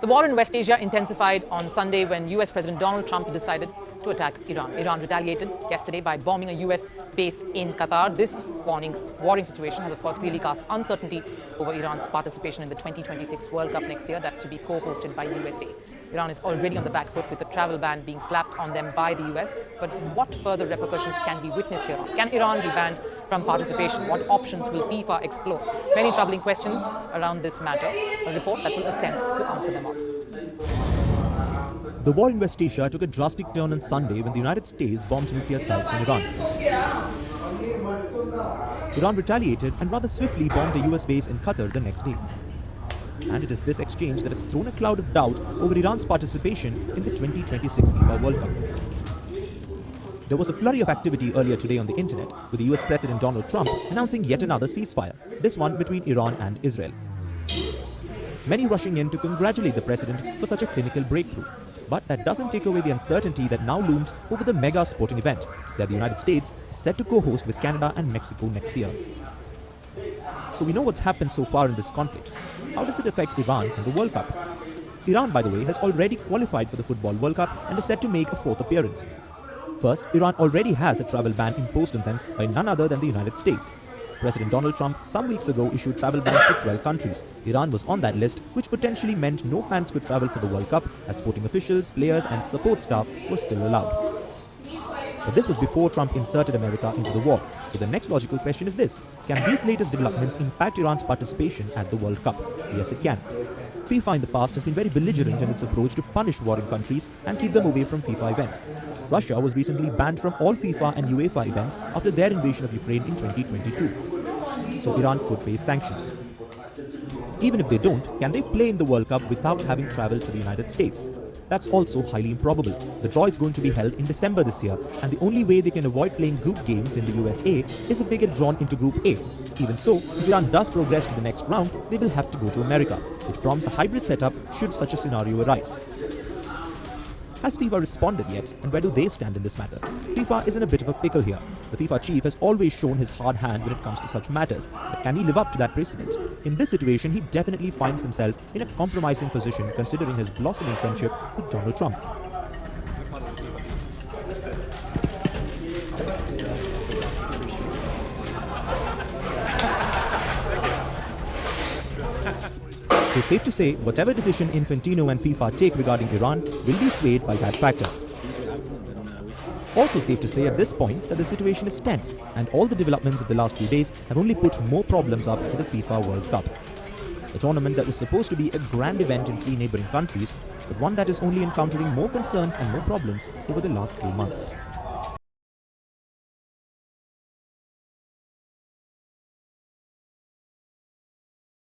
The war in West Asia intensified on Sunday when US President Donald Trump decided to attack Iran. Iran retaliated yesterday by bombing a US base in Qatar. This warring situation has, of course, clearly cast uncertainty over Iran's participation in the 2026 World Cup next year. That's to be co-hosted by USA. Iran is already on the back foot with a travel ban being slapped on them by the US. But what further repercussions can be witnessed here? Can Iran be banned from participation? What options will FIFA explore? Many troubling questions around this matter. A report that will attempt to answer them all. The war in West Asia took a drastic turn on Sunday when the United States bombed nuclear sites in Iran. Iran retaliated and rather swiftly bombed the US base in Qatar the next day. And it is this exchange that has thrown a cloud of doubt over Iran's participation in the 2026 FIFA World Cup. There was a flurry of activity earlier today on the internet, with the US President Donald Trump announcing yet another ceasefire, this one between Iran and Israel. Many rushing in to congratulate the president for such a clinical breakthrough. But that doesn't take away the uncertainty that now looms over the mega sporting event that the United States is set to co-host with Canada and Mexico next year. So we know what's happened so far in this conflict. How does it affect Iran and the World Cup? Iran, by the way, has already qualified for the Football World Cup and is set to make a fourth appearance. First, Iran already has a travel ban imposed on them by none other than the United States. President Donald Trump some weeks ago issued travel bans to 12 countries. Iran was on that list, which potentially meant no fans could travel for the World Cup, as sporting officials, players and support staff were still allowed. But this was before Trump inserted America into the war. So the next logical question is this: can these latest developments impact Iran's participation at the World Cup? Yes, it can. FIFA in the past has been very belligerent in its approach to punish warring countries and keep them away from FIFA events. Russia was recently banned from all FIFA and UEFA events after their invasion of Ukraine in 2022. So Iran could face sanctions. Even if they don't, can they play in the World Cup without having travelled to the United States? That's also highly improbable. The draw is going to be held in December this year, and the only way they can avoid playing group games in the USA is if they get drawn into Group A. Even so, if Iran does progress to the next round, they will have to go to America, which prompts a hybrid setup should such a scenario arise. Has FIFA responded yet, and where do they stand in this matter? FIFA is in a bit of a pickle here. The FIFA chief has always shown his hard hand when it comes to such matters, but can he live up to that precedent? In this situation, he definitely finds himself in a compromising position considering his blossoming friendship with Donald Trump. So it's safe to say, whatever decision Infantino and FIFA take regarding Iran will be swayed by that factor. Also safe to say at this point that the situation is tense, and all the developments of the last few days have only put more problems up for the FIFA World Cup. A tournament that was supposed to be a grand event in 3 neighbouring countries, but one that is only encountering more concerns and more problems over the last few months.